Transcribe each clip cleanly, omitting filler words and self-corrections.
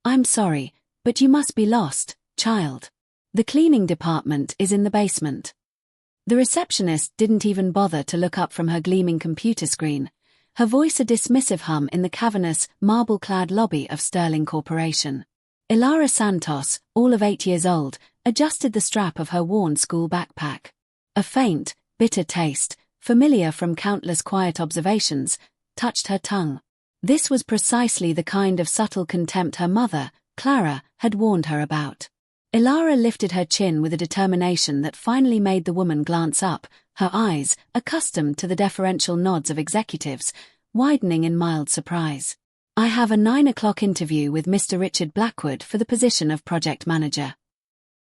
I'm sorry, but you must be lost, child. The cleaning department is in the basement. The receptionist didn't even bother to look up from her gleaming computer screen, her voice a dismissive hum in the cavernous, marble-clad lobby of Sterling Corporation. Ilara Santos, all of 8 years old, adjusted the strap of her worn school backpack. A faint, bitter taste, familiar from countless quiet observations, touched her tongue. This was precisely the kind of subtle contempt her mother, Clara, had warned her about. Ilara lifted her chin with a determination that finally made the woman glance up, her eyes, accustomed to the deferential nods of executives, widening in mild surprise. I have a 9 o'clock interview with Mr. Richard Blackwood for the position of project manager.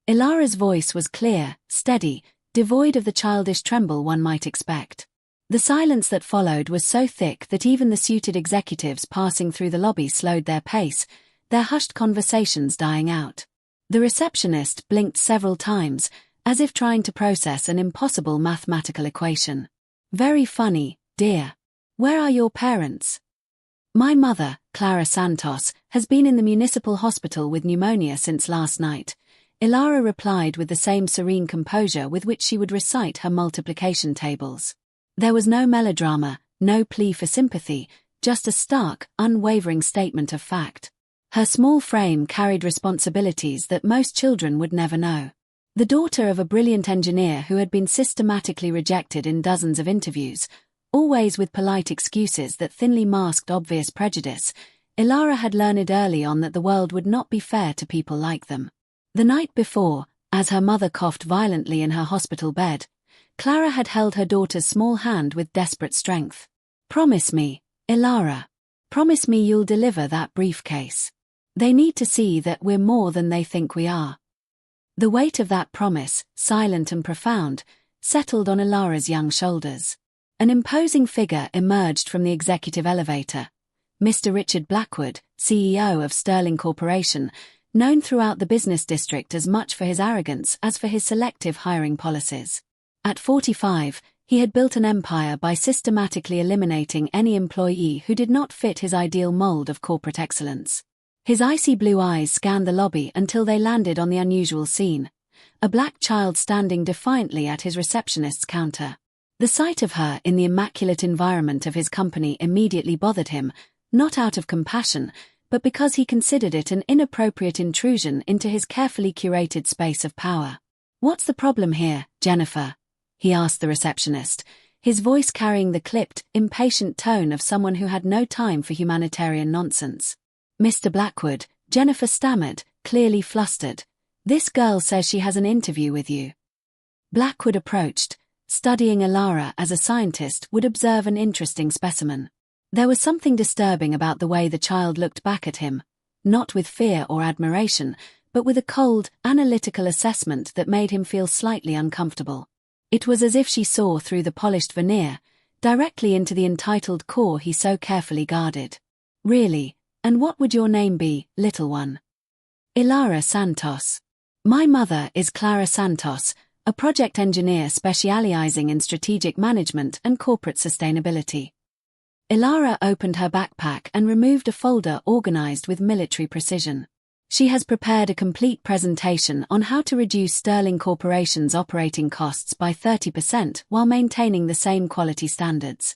Ilara's voice was clear, steady, devoid of the childish tremble one might expect. The silence that followed was so thick that even the suited executives passing through the lobby slowed their pace, their hushed conversations dying out. The receptionist blinked several times, as if trying to process an impossible mathematical equation. Very funny, dear. Where are your parents? My mother, Clara Santos, has been in the municipal hospital with pneumonia since last night. Ilara replied with the same serene composure with which she would recite her multiplication tables. There was no melodrama, no plea for sympathy, just a stark, unwavering statement of fact. Her small frame carried responsibilities that most children would never know. The daughter of a brilliant engineer who had been systematically rejected in dozens of interviews, always with polite excuses that thinly masked obvious prejudice, Ilara had learned early on that the world would not be fair to people like them. The night before, as her mother coughed violently in her hospital bed, Clara had held her daughter's small hand with desperate strength. Promise me, Ilara. Promise me you'll deliver that briefcase. They need to see that we're more than they think we are. The weight of that promise, silent and profound, settled on Ilara's young shoulders. An imposing figure emerged from the executive elevator. Mr. Richard Blackwood, CEO of Sterling Corporation, known throughout the business district as much for his arrogance as for his selective hiring policies. At 45, he had built an empire by systematically eliminating any employee who did not fit his ideal mold of corporate excellence. His icy blue eyes scanned the lobby until they landed on the unusual scene, a black child standing defiantly at his receptionist's counter. The sight of her in the immaculate environment of his company immediately bothered him, not out of compassion, but because he considered it an inappropriate intrusion into his carefully curated space of power. What's the problem here, Jennifer? He asked the receptionist, his voice carrying the clipped, impatient tone of someone who had no time for humanitarian nonsense. Mr. Blackwood, Jennifer stammered, clearly flustered. This girl says she has an interview with you. Blackwood approached, studying Ilara as a scientist would observe an interesting specimen. There was something disturbing about the way the child looked back at him, not with fear or admiration, but with a cold, analytical assessment that made him feel slightly uncomfortable. It was as if she saw through the polished veneer, directly into the entitled core he so carefully guarded. Really? And what would your name be, little one? Ilara Santos. My mother is Clara Santos, a project engineer specializing in strategic management and corporate sustainability. Ilara opened her backpack and removed a folder organized with military precision. She has prepared a complete presentation on how to reduce Sterling Corporation's operating costs by 30% while maintaining the same quality standards.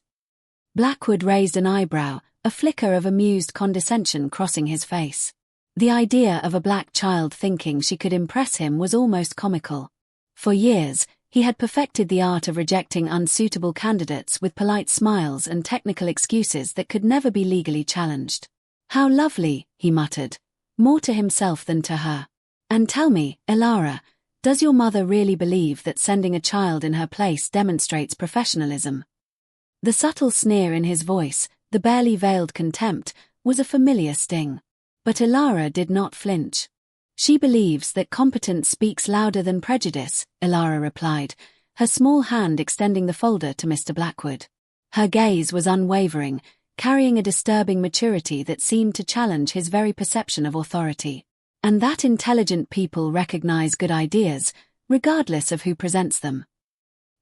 Blackwood raised an eyebrow, a flicker of amused condescension crossing his face. The idea of a black child thinking she could impress him was almost comical. For years, he had perfected the art of rejecting unsuitable candidates with polite smiles and technical excuses that could never be legally challenged. How lovely, he muttered, more to himself than to her. And tell me, Ilara, does your mother really believe that sending a child in her place demonstrates professionalism? The subtle sneer in his voice, the barely veiled contempt, was a familiar sting. But Ilara did not flinch. She believes that competence speaks louder than prejudice, Ilara replied, her small hand extending the folder to Mr. Blackwood. Her gaze was unwavering, carrying a disturbing maturity that seemed to challenge his very perception of authority. And that intelligent people recognize good ideas, regardless of who presents them.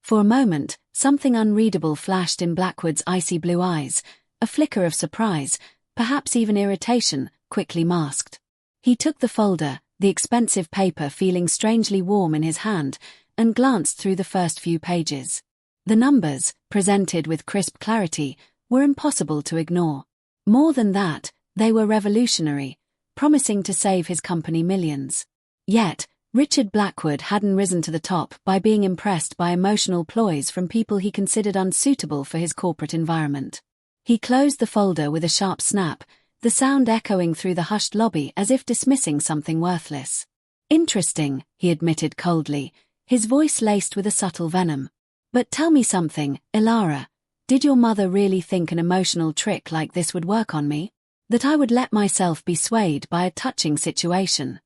For a moment, something unreadable flashed in Blackwood's icy blue eyes, a flicker of surprise, perhaps even irritation, quickly masked. He took the folder, the expensive paper feeling strangely warm in his hand, and glanced through the first few pages. The numbers, presented with crisp clarity, were impossible to ignore. More than that, they were revolutionary, promising to save his company millions. Yet, Richard Blackwood hadn't risen to the top by being impressed by emotional ploys from people he considered unsuitable for his corporate environment. He closed the folder with a sharp snap, the sound echoing through the hushed lobby as if dismissing something worthless. "Interesting," he admitted coldly, his voice laced with a subtle venom. "But tell me something, Ilara. Did your mother really think an emotional trick like this would work on me? That I would let myself be swayed by a touching situation?"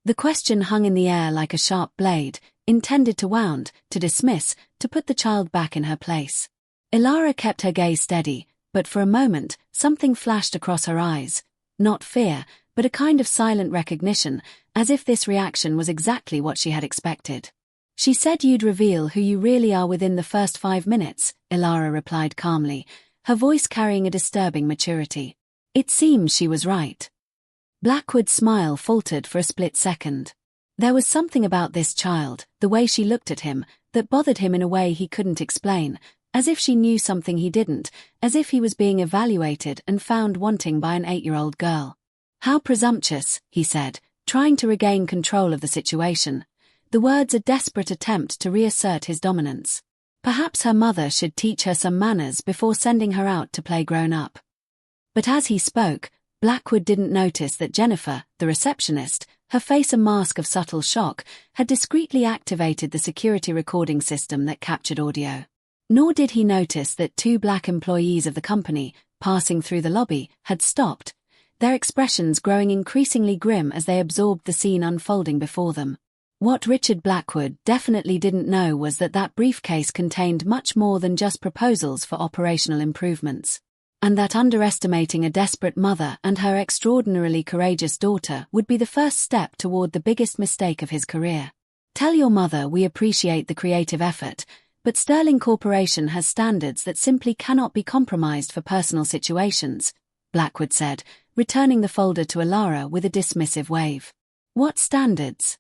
The question hung in the air like a sharp blade, intended to wound, to dismiss, to put the child back in her place. Ilara kept her gaze steady, but for a moment, something flashed across her eyes. Not fear, but a kind of silent recognition, as if this reaction was exactly what she had expected. "She said you'd reveal who you really are within the first 5 minutes, Ilara replied calmly, her voice carrying a disturbing maturity. It seems she was right. Blackwood's smile faltered for a split second. There was something about this child, the way she looked at him, that bothered him in a way he couldn't explain, as if she knew something he didn't, as if he was being evaluated and found wanting by an 8-year-old girl. "How presumptuous," he said, trying to regain control of the situation. The words a desperate attempt to reassert his dominance. Perhaps her mother should teach her some manners before sending her out to play grown-up. But as he spoke, Blackwood didn't notice that Jennifer, the receptionist, her face a mask of subtle shock, had discreetly activated the security recording system that captured audio. Nor did he notice that 2 black employees of the company, passing through the lobby, had stopped, their expressions growing increasingly grim as they absorbed the scene unfolding before them. What Richard Blackwood definitely didn't know was that that briefcase contained much more than just proposals for operational improvements. And that underestimating a desperate mother and her extraordinarily courageous daughter would be the first step toward the biggest mistake of his career. "Tell your mother we appreciate the creative effort, but Sterling Corporation has standards that simply cannot be compromised for personal situations," Blackwood said, returning the folder to Ilara with a dismissive wave. "What standards?"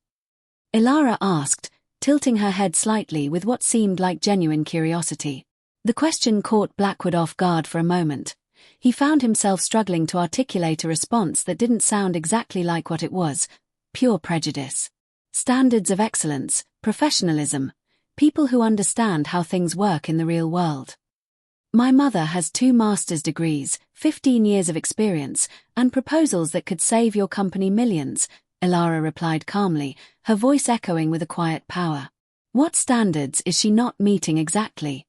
Ilara asked, tilting her head slightly with what seemed like genuine curiosity. The question caught Blackwood off guard for a moment. He found himself struggling to articulate a response that didn't sound exactly like what it was: pure prejudice. Standards of excellence, professionalism, people who understand how things work in the real world. "My mother has 2 master's degrees, 15 years of experience, and proposals that could save your company millions," Ilara replied calmly, her voice echoing with a quiet power. "What standards is she not meeting exactly?"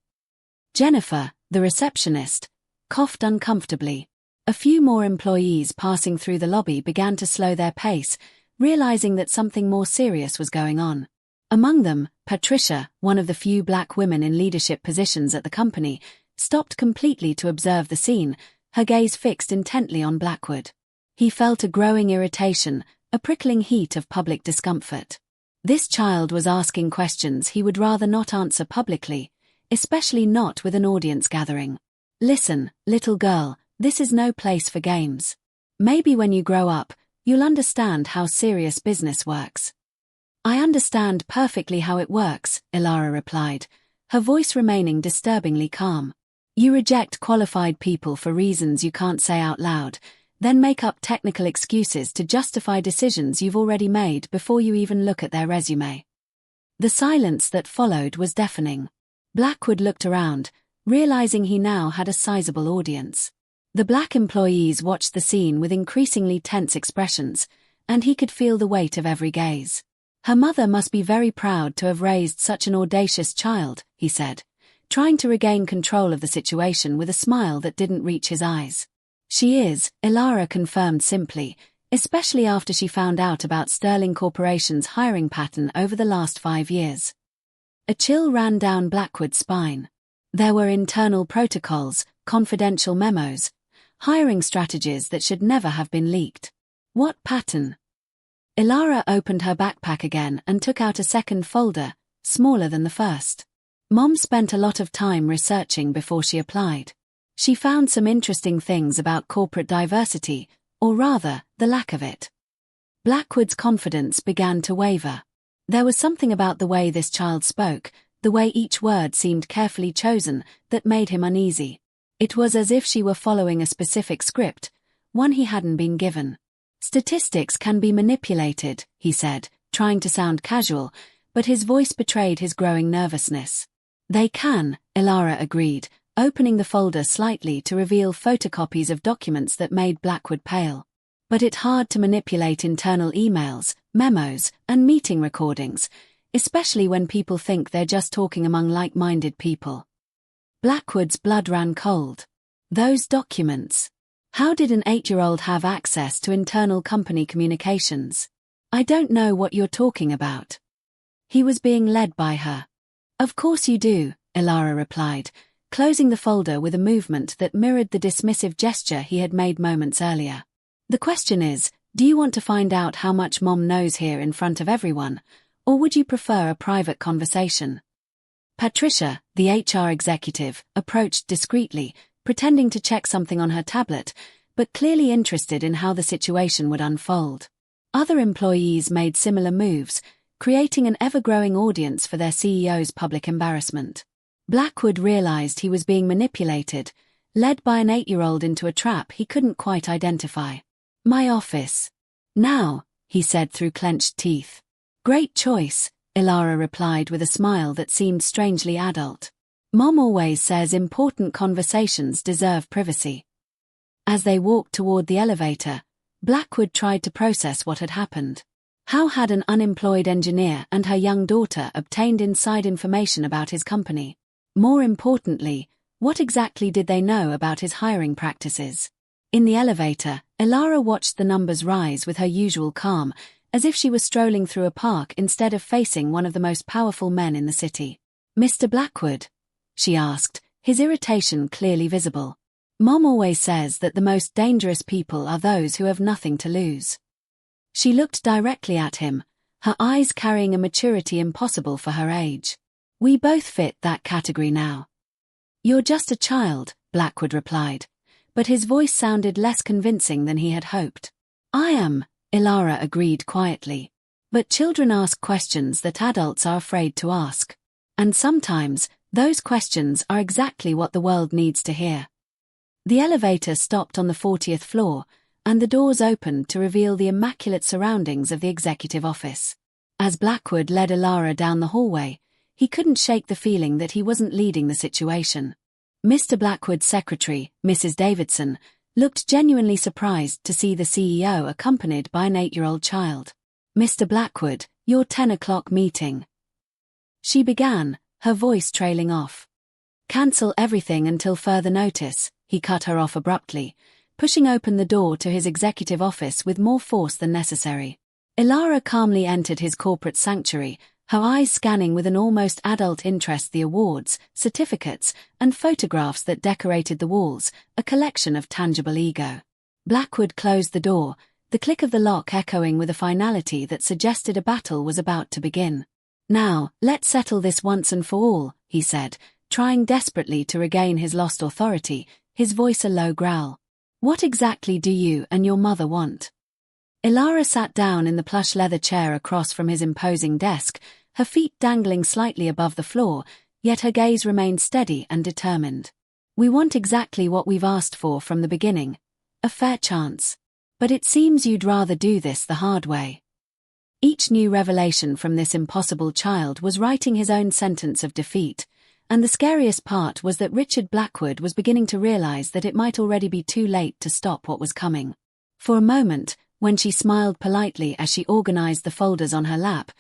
Jennifer, the receptionist, coughed uncomfortably. A few more employees passing through the lobby began to slow their pace, realizing that something more serious was going on. Among them, Patricia, one of the few black women in leadership positions at the company, stopped completely to observe the scene, her gaze fixed intently on Blackwood. He felt a growing irritation, a prickling heat of public discomfort. This child was asking questions he would rather not answer publicly, especially not with an audience gathering. "Listen, little girl, this is no place for games. Maybe when you grow up, you'll understand how serious business works." "I understand perfectly how it works," Ilara replied, her voice remaining disturbingly calm. "You reject qualified people for reasons you can't say out loud, then make up technical excuses to justify decisions you've already made before you even look at their resume." The silence that followed was deafening. Blackwood looked around, realizing he now had a sizable audience. The black employees watched the scene with increasingly tense expressions, and he could feel the weight of every gaze. "Her mother must be very proud to have raised such an audacious child," he said, trying to regain control of the situation with a smile that didn't reach his eyes. "She is," Ilara confirmed simply, especially after she found out about Sterling Corporation's hiring pattern over the last 5 years. A chill ran down Blackwood's spine. There were internal protocols, confidential memos, hiring strategies that should never have been leaked. What pattern? Ilara opened her backpack again and took out a second folder, smaller than the first. Mom spent a lot of time researching before she applied. She found some interesting things about corporate diversity, or rather, the lack of it. Blackwood's confidence began to waver. There was something about the way this child spoke, the way each word seemed carefully chosen, that made him uneasy. It was as if she were following a specific script, one he hadn't been given. Statistics can be manipulated, he said, trying to sound casual, but his voice betrayed his growing nervousness. They can, Ilara agreed, opening the folder slightly to reveal photocopies of documents that made Blackwood pale. But it's hard to manipulate internal emails, memos, and meeting recordings, especially when people think they're just talking among like-minded people. Blackwood's blood ran cold. Those documents. How did an 8-year-old have access to internal company communications? I don't know what you're talking about. He was being led by her. Of course you do, Ilara replied, closing the folder with a movement that mirrored the dismissive gesture he had made moments earlier. The question is, do you want to find out how much Mom knows here in front of everyone, or would you prefer a private conversation? Patricia, the HR executive, approached discreetly, pretending to check something on her tablet, but clearly interested in how the situation would unfold. Other employees made similar moves, creating an ever-growing audience for their CEO's public embarrassment. Blackwood realized he was being manipulated, led by an 8-year-old into a trap he couldn't quite identify. My office. Now, he said through clenched teeth. Great choice, Ilara replied with a smile that seemed strangely adult. Mom always says important conversations deserve privacy. As they walked toward the elevator, Blackwood tried to process what had happened. How had an unemployed engineer and her young daughter obtained inside information about his company? More importantly, what exactly did they know about his hiring practices? In the elevator, Ilara watched the numbers rise with her usual calm, as if she was strolling through a park instead of facing one of the most powerful men in the city. Mr. Blackwood? She asked, his irritation clearly visible. Mom always says that the most dangerous people are those who have nothing to lose. She looked directly at him, her eyes carrying a maturity impossible for her age. We both fit that category now. You're just a child, Blackwood replied, but his voice sounded less convincing than he had hoped. I am, Ilara agreed quietly. But children ask questions that adults are afraid to ask. And sometimes, those questions are exactly what the world needs to hear. The elevator stopped on the 40th floor, and the doors opened to reveal the immaculate surroundings of the executive office. As Blackwood led Ilara down the hallway, he couldn't shake the feeling that he wasn't leading the situation. Mr. Blackwood's secretary, Mrs. Davidson, looked genuinely surprised to see the CEO accompanied by an 8-year-old child. Mr. Blackwood, your 10 o'clock meeting. She began, her voice trailing off. Cancel everything until further notice, he cut her off abruptly, pushing open the door to his executive office with more force than necessary. Ilara calmly entered his corporate sanctuary, her eyes scanning with an almost adult interest the awards, certificates, and photographs that decorated the walls, a collection of tangible ego. Blackwood closed the door, the click of the lock echoing with a finality that suggested a battle was about to begin. Now, let's settle this once and for all, he said, trying desperately to regain his lost authority, his voice a low growl. What exactly do you and your mother want? Ilara sat down in the plush leather chair across from his imposing desk, her feet dangling slightly above the floor, yet her gaze remained steady and determined. We want exactly what we've asked for from the beginning. A fair chance. But it seems you'd rather do this the hard way. Each new revelation from this impossible child was writing his own sentence of defeat, and the scariest part was that Richard Blackwood was beginning to realize that it might already be too late to stop what was coming. For a moment, when she smiled politely as she organized the folders on her lap,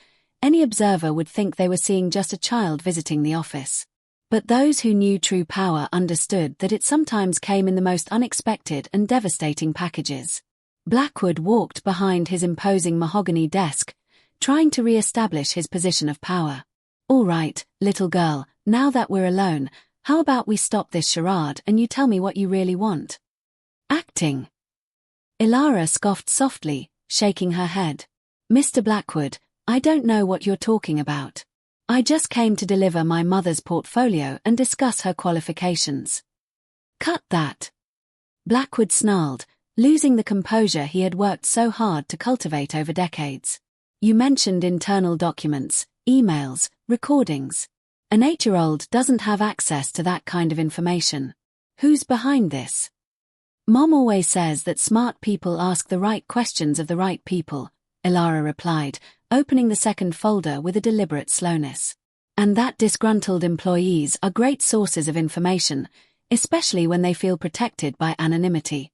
any observer would think they were seeing just a child visiting the office. But those who knew true power understood that it sometimes came in the most unexpected and devastating packages. Blackwood walked behind his imposing mahogany desk, trying to re-establish his position of power. All right, little girl, now that we're alone, how about we stop this charade and you tell me what you really want? Acting. Ilara scoffed softly, shaking her head. Mr. Blackwood, I don't know what you're talking about. I just came to deliver my mother's portfolio and discuss her qualifications. Cut that. Blackwood snarled, losing the composure he had worked so hard to cultivate over decades. You mentioned internal documents, emails, recordings. An 8-year-old doesn't have access to that kind of information. Who's behind this? Mom always says that smart people ask the right questions of the right people, Ilara replied, opening the second folder with a deliberate slowness. And that disgruntled employees are great sources of information, especially when they feel protected by anonymity.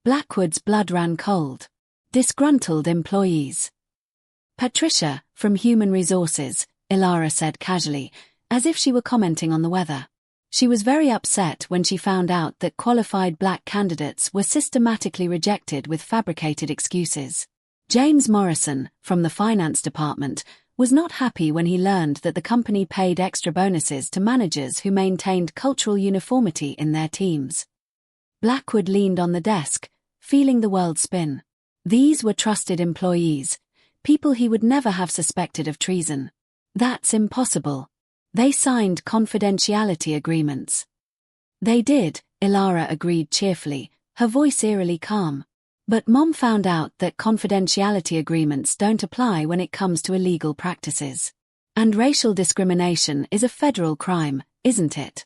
Blackwood's blood ran cold. Disgruntled employees. Patricia, from Human Resources, Ilara said casually, as if she were commenting on the weather. She was very upset when she found out that qualified black candidates were systematically rejected with fabricated excuses. James Morrison, from the finance department, was not happy when he learned that the company paid extra bonuses to managers who maintained cultural uniformity in their teams. Blackwood leaned on the desk, feeling the world spin. These were trusted employees, people he would never have suspected of treason. That's impossible. They signed confidentiality agreements. They did, Ilara agreed cheerfully, her voice eerily calm. But Mom found out that confidentiality agreements don't apply when it comes to illegal practices. And racial discrimination is a federal crime, isn't it?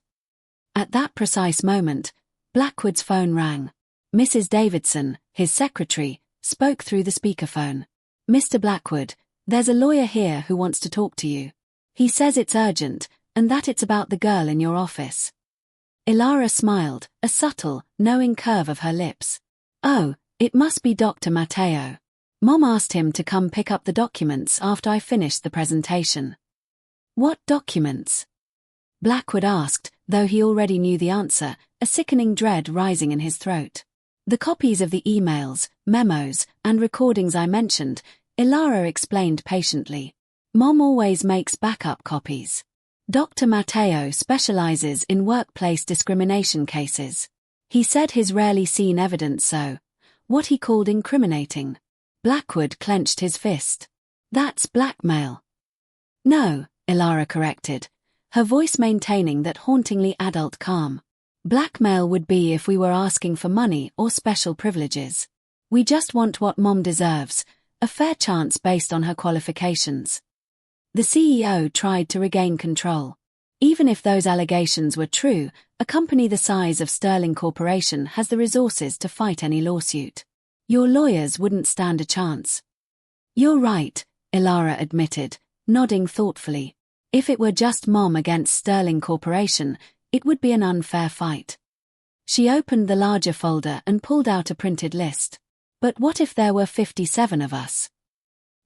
At that precise moment, Blackwood's phone rang. Mrs. Davidson, his secretary, spoke through the speakerphone. Mr. Blackwood, there's a lawyer here who wants to talk to you. He says it's urgent, and that it's about the girl in your office. Ilara smiled, a subtle, knowing curve of her lips. Oh, it must be Dr. Matteo. Mom asked him to come pick up the documents after I finished the presentation. What documents? Blackwood asked, though he already knew the answer, a sickening dread rising in his throat. The copies of the emails, memos, and recordings I mentioned, Ilara explained patiently. Mom always makes backup copies. Dr. Matteo specializes in workplace discrimination cases. He said his rarely seen evidence what he called incriminating. Blackwood clenched his fist. That's blackmail. No, Ilara corrected, her voice maintaining that hauntingly adult calm. Blackmail would be if we were asking for money or special privileges. We just want what Mom deserves, a fair chance based on her qualifications. The CEO tried to regain control. Even if those allegations were true, a company the size of Sterling Corporation has the resources to fight any lawsuit. Your lawyers wouldn't stand a chance. You're right, Ilara admitted, nodding thoughtfully. If it were just Mom against Sterling Corporation, it would be an unfair fight. She opened the larger folder and pulled out a printed list. But what if there were 57 of us?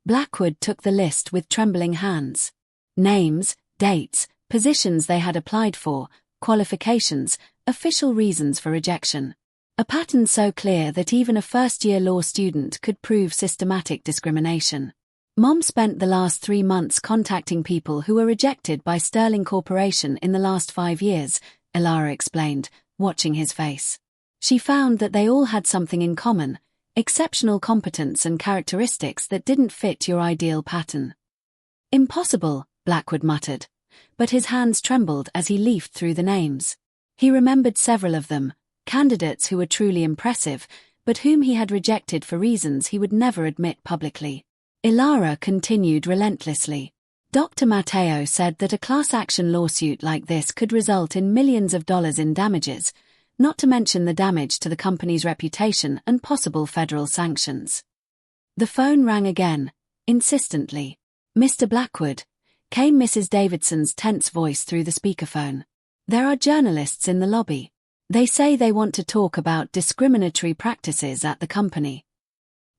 Blackwood took the list with trembling hands. Names, dates, positions they had applied for, qualifications, official reasons for rejection. A pattern so clear that even a first-year law student could prove systematic discrimination. Mom spent the last 3 months contacting people who were rejected by Sterling Corporation in the last 5 years, Ilara explained, watching his face. She found that they all had something in common, exceptional competence and characteristics that didn't fit your ideal pattern. Impossible, Blackwood muttered. But his hands trembled as he leafed through the names. He remembered several of them, candidates who were truly impressive, but whom he had rejected for reasons he would never admit publicly. Ilara continued relentlessly. Dr. Matteo said that a class action lawsuit like this could result in millions of dollars in damages, not to mention the damage to the company's reputation and possible federal sanctions. The phone rang again, insistently. Mr. Blackwood, came Mrs. Davidson's tense voice through the speakerphone. There are journalists in the lobby. They say they want to talk about discriminatory practices at the company.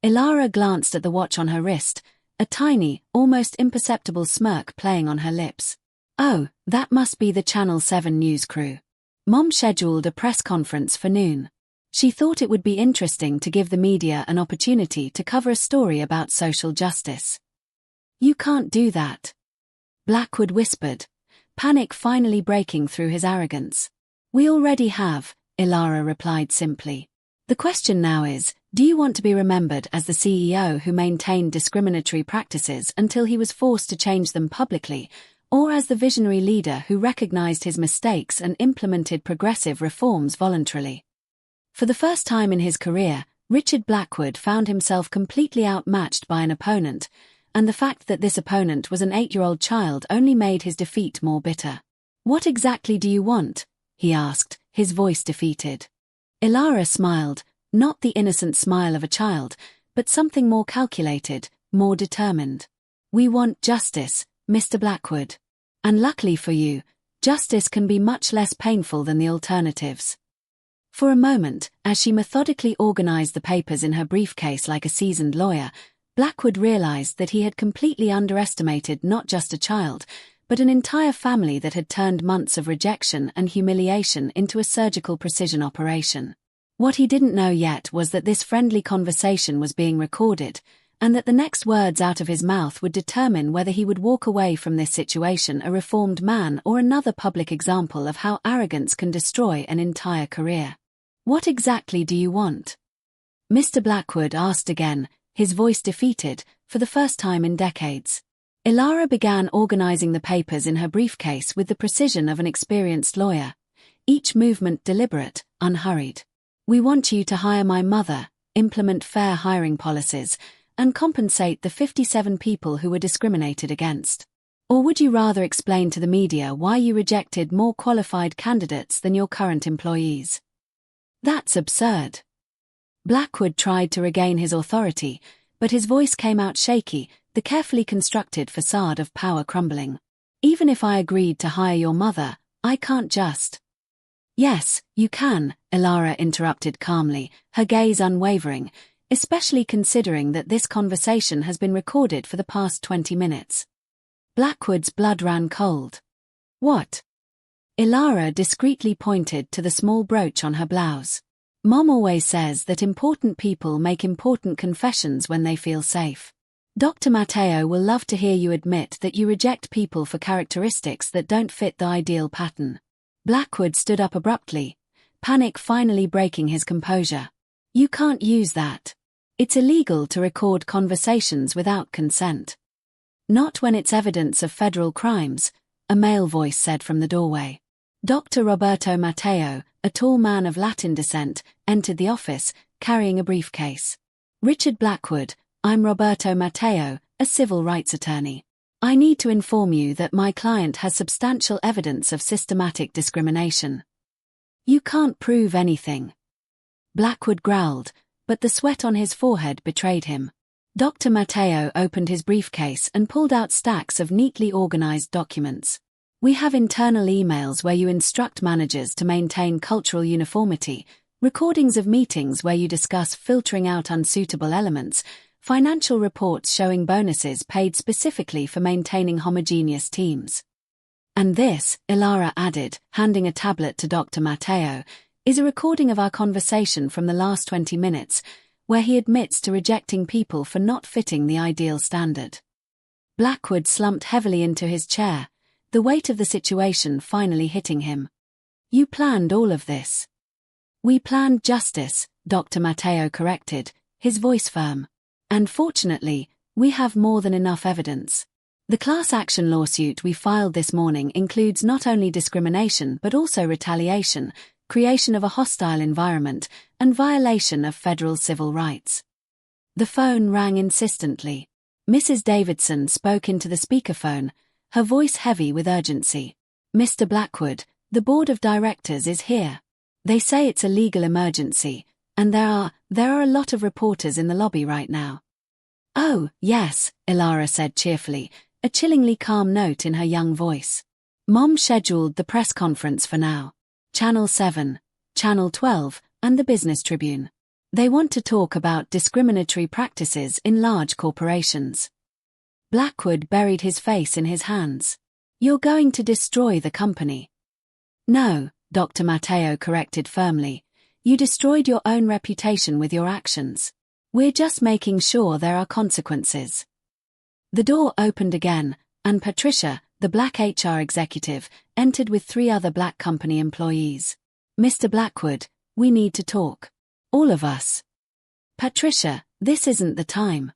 Ilara glanced at the watch on her wrist, a tiny, almost imperceptible smirk playing on her lips. Oh, that must be the Channel 7 news crew. Mom scheduled a press conference for noon. She thought it would be interesting to give the media an opportunity to cover a story about social justice. You can't do that, Blackwood whispered, panic finally breaking through his arrogance. We already have, Ilara replied simply. The question now is, do you want to be remembered as the CEO who maintained discriminatory practices until he was forced to change them publicly, or as the visionary leader who recognized his mistakes and implemented progressive reforms voluntarily? For the first time in his career, Richard Blackwood found himself completely outmatched by an opponent, and the fact that this opponent was an 8-year-old child only made his defeat more bitter. "What exactly do you want?" he asked, his voice defeated. Ilara smiled, not the innocent smile of a child, but something more calculated, more determined. "We want justice, Mr. Blackwood. And luckily for you, justice can be much less painful than the alternatives." For a moment, as she methodically organized the papers in her briefcase like a seasoned lawyer, Blackwood realized that he had completely underestimated not just a child, but an entire family that had turned months of rejection and humiliation into a surgical precision operation. What he didn't know yet was that this friendly conversation was being recorded, and that the next words out of his mouth would determine whether he would walk away from this situation a reformed man or another public example of how arrogance can destroy an entire career. "What exactly do you want?" Mr. Blackwood asked again, his voice defeated, for the first time in decades. Ilara began organizing the papers in her briefcase with the precision of an experienced lawyer, each movement deliberate, unhurried. "We want you to hire my mother, implement fair hiring policies, and compensate the 57 people who were discriminated against. Or would you rather explain to the media why you rejected more qualified candidates than your current employees?" "That's absurd." Blackwood tried to regain his authority, but his voice came out shaky, the carefully constructed facade of power crumbling. "Even if I agreed to hire your mother, I can't just—" "Yes, you can," Ilara interrupted calmly, her gaze unwavering, especially considering that this conversation has been recorded for the past 20 minutes. Blackwood's blood ran cold. "What?" Ilara discreetly pointed to the small brooch on her blouse. "Mom always says that important people make important confessions when they feel safe. Dr. Matteo will love to hear you admit that you reject people for characteristics that don't fit the ideal pattern." Blackwood stood up abruptly, panic finally breaking his composure. "You can't use that. It's illegal to record conversations without consent." "Not when it's evidence of federal crimes," a male voice said from the doorway. Dr. Roberto Matteo, a tall man of Latin descent, entered the office, carrying a briefcase. "Richard Blackwood, I'm Roberto Matteo, a civil rights attorney. I need to inform you that my client has substantial evidence of systematic discrimination." "You can't prove anything." Blackwood growled, but the sweat on his forehead betrayed him. Dr. Matteo opened his briefcase and pulled out stacks of neatly organized documents. "We have internal emails where you instruct managers to maintain cultural uniformity, recordings of meetings where you discuss filtering out unsuitable elements, financial reports showing bonuses paid specifically for maintaining homogeneous teams. And this," Ilara added, handing a tablet to Dr. Matteo, "is a recording of our conversation from the last 20 minutes, where he admits to rejecting people for not fitting the ideal standard." Blackwood slumped heavily into his chair, the weight of the situation finally hitting him. "You planned all of this." "We planned justice," Dr. Matteo corrected, his voice firm. "And fortunately, we have more than enough evidence. The class action lawsuit we filed this morning includes not only discrimination but also retaliation, creation of a hostile environment, and violation of federal civil rights." The phone rang insistently. Mrs. Davidson spoke into the speakerphone, her voice heavy with urgency. "Mr. Blackwood, the board of directors is here. They say it's a legal emergency, and there are a lot of reporters in the lobby right now." "Oh, yes," Ilara said cheerfully, a chillingly calm note in her young voice. "Mom scheduled the press conference for now. Channel 7, Channel 12, and the Business Tribune. They want to talk about discriminatory practices in large corporations." Blackwood buried his face in his hands. "You're going to destroy the company." "No," Dr. Matteo corrected firmly. "You destroyed your own reputation with your actions. We're just making sure there are consequences." The door opened again, and Patricia, the black HR executive, entered with 3 other black company employees. "Mr. Blackwood, we need to talk. All of us." "Patricia, this isn't the time."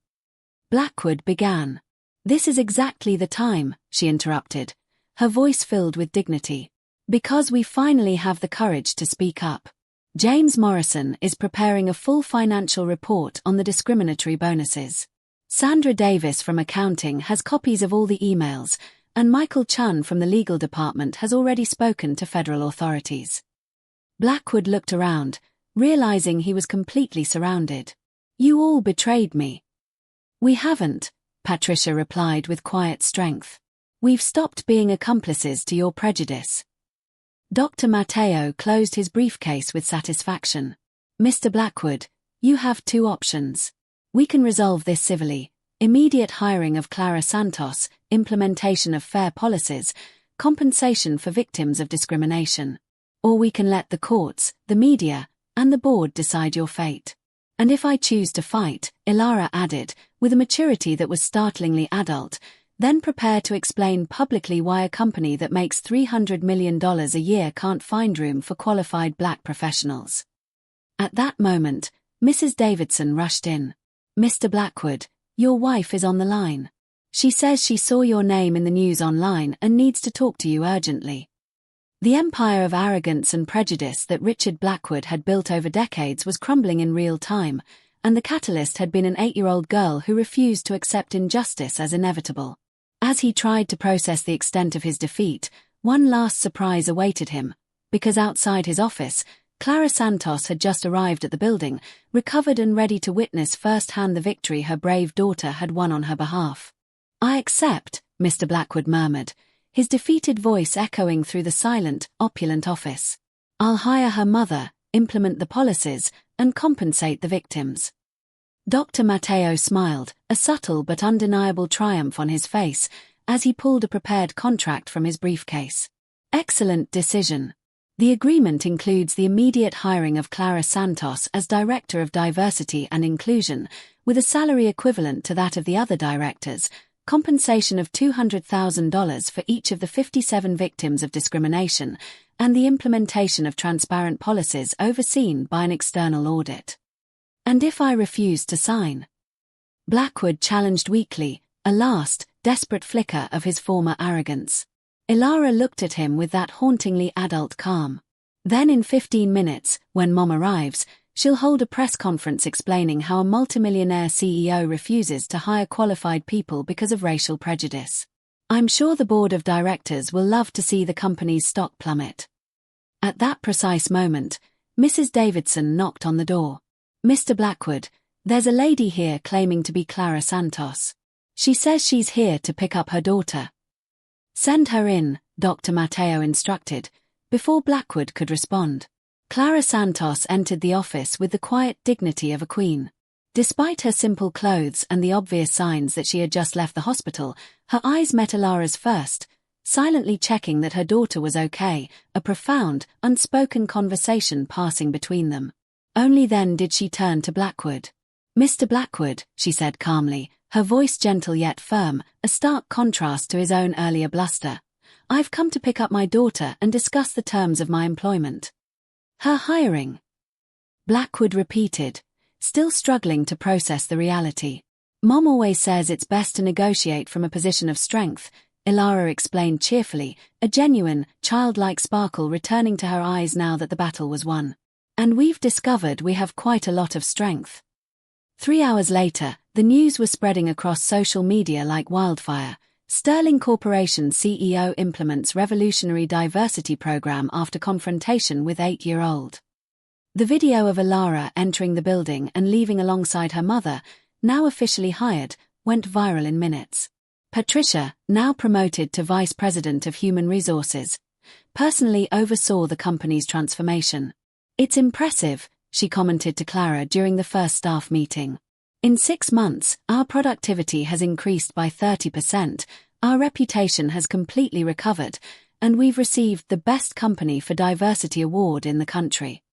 Blackwood began. "This is exactly the time," she interrupted, her voice filled with dignity. "Because we finally have the courage to speak up. James Morrison is preparing a full financial report on the discriminatory bonuses. Sandra Davis from accounting has copies of all the emails, and Michael Chun from the legal department has already spoken to federal authorities. Blackwood looked around, realizing he was completely surrounded. "You all betrayed me." "We haven't," Patricia replied with quiet strength. "We've stopped being accomplices to your prejudice." Dr. Matteo closed his briefcase with satisfaction. "Mr. Blackwood, you have two options. We can resolve this civilly: immediate hiring of Clara Santos, implementation of fair policies, compensation for victims of discrimination. Or we can let the courts, the media, and the board decide your fate." "And if I choose to fight," Ilara added, with a maturity that was startlingly adult, "then prepare to explain publicly why a company that makes $300 million a year can't find room for qualified black professionals." At that moment, Mrs. Davidson rushed in. "Mr. Blackwood, your wife is on the line. She says she saw your name in the news online and needs to talk to you urgently." The empire of arrogance and prejudice that Richard Blackwood had built over decades was crumbling in real time, and the catalyst had been an 8-year-old girl who refused to accept injustice as inevitable. As he tried to process the extent of his defeat, one last surprise awaited him, because outside his office, Clara Santos had just arrived at the building, recovered and ready to witness firsthand the victory her brave daughter had won on her behalf. "I accept," Mr. Blackwood murmured, his defeated voice echoing through the silent, opulent office. "I'll hire her mother, implement the policies, and compensate the victims." Dr. Matteo smiled, a subtle but undeniable triumph on his face, as he pulled a prepared contract from his briefcase. "Excellent decision. The agreement includes the immediate hiring of Clara Santos as Director of Diversity and Inclusion, with a salary equivalent to that of the other directors, compensation of $200,000 for each of the 57 victims of discrimination, and the implementation of transparent policies overseen by an external audit." "And if I refuse to sign?" Blackwood challenged weakly, a last, desperate flicker of his former arrogance. Ilara looked at him with that hauntingly adult calm. "Then in 15 minutes, when Mom arrives, she'll hold a press conference explaining how a multimillionaire CEO refuses to hire qualified people because of racial prejudice. I'm sure the board of directors will love to see the company's stock plummet." At that precise moment, Mrs. Davidson knocked on the door. "Mr. Blackwood, there's a lady here claiming to be Clara Santos. She says she's here to pick up her daughter." "Send her in," Dr. Matteo instructed, before Blackwood could respond. Clara Santos entered the office with the quiet dignity of a queen. Despite her simple clothes and the obvious signs that she had just left the hospital, her eyes met Ilara's first, silently checking that her daughter was okay, a profound, unspoken conversation passing between them. Only then did she turn to Blackwood. "Mr. Blackwood," she said calmly, her voice gentle yet firm, a stark contrast to his own earlier bluster. "I've come to pick up my daughter and discuss the terms of my employment." "Her hiring?" Blackwood repeated, still struggling to process the reality. "Mom always says it's best to negotiate from a position of strength," Ilara explained cheerfully, a genuine, childlike sparkle returning to her eyes now that the battle was won. "And we've discovered we have quite a lot of strength." 3 hours later, the news was spreading across social media like wildfire. Sterling Corporation CEO implements revolutionary diversity program after confrontation with 8-year-old. The video of Ilara entering the building and leaving alongside her mother, now officially hired, went viral in minutes. Patricia, now promoted to Vice President of Human Resources, personally oversaw the company's transformation. "It's impressive," she commented to Clara during the first staff meeting. "In 6 months, our productivity has increased by 30%, our reputation has completely recovered, and we've received the Best Company for Diversity award in the country."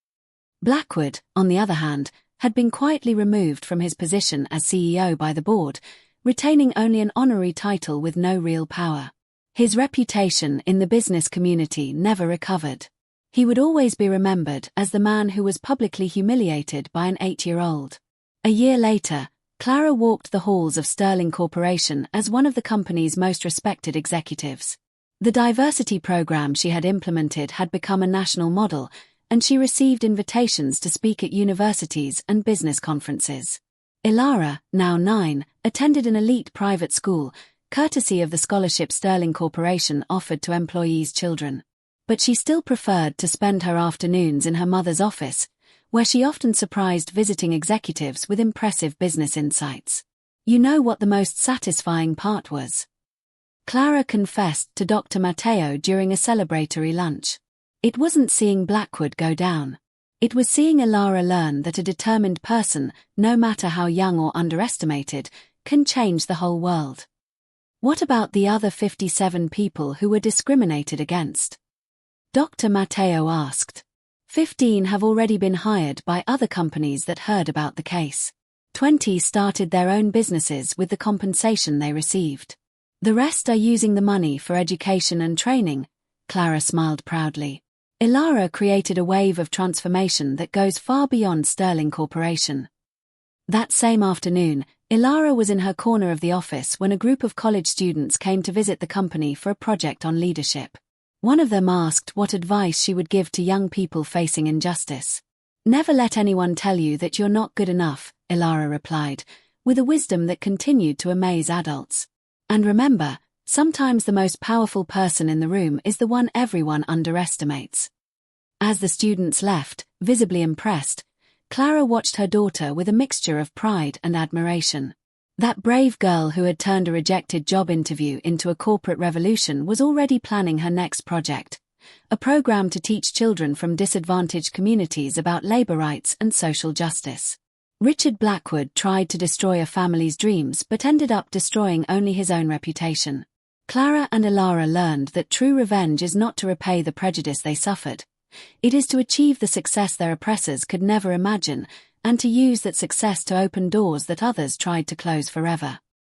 Blackwood, on the other hand, had been quietly removed from his position as CEO by the board, retaining only an honorary title with no real power. His reputation in the business community never recovered. He would always be remembered as the man who was publicly humiliated by an 8-year-old. A year later, Clara walked the halls of Sterling Corporation as one of the company's most respected executives. The diversity program she had implemented had become a national model, and she received invitations to speak at universities and business conferences. Ilara, now 9, attended an elite private school, courtesy of the scholarship Sterling Corporation offered to employees' children. But she still preferred to spend her afternoons in her mother's office, where she often surprised visiting executives with impressive business insights. You know what the most satisfying part was? Clara confessed to Dr. Matteo during a celebratory lunch. It wasn't seeing Blackwood go down. It was seeing Ilara learn that a determined person, no matter how young or underestimated, can change the whole world. What about the other 57 people who were discriminated against? Dr. Matteo asked. 15 have already been hired by other companies that heard about the case. 20 started their own businesses with the compensation they received. The rest are using the money for education and training, Clara smiled proudly. Ilara created a wave of transformation that goes far beyond Sterling Corporation. That same afternoon, Ilara was in her corner of the office when a group of college students came to visit the company for a project on leadership. One of them asked what advice she would give to young people facing injustice. "Never let anyone tell you that you're not good enough," Ilara replied, with a wisdom that continued to amaze adults. "And remember, sometimes the most powerful person in the room is the one everyone underestimates." As the students left, visibly impressed, Clara watched her daughter with a mixture of pride and admiration. That brave girl who had turned a rejected job interview into a corporate revolution was already planning her next project, a program to teach children from disadvantaged communities about labor rights and social justice. Richard Blackwood tried to destroy a family's dreams but ended up destroying only his own reputation. Clara and Ilara learned that true revenge is not to repay the prejudice they suffered. It is to achieve the success their oppressors could never imagine, and to use that success to open doors that others tried to close forever.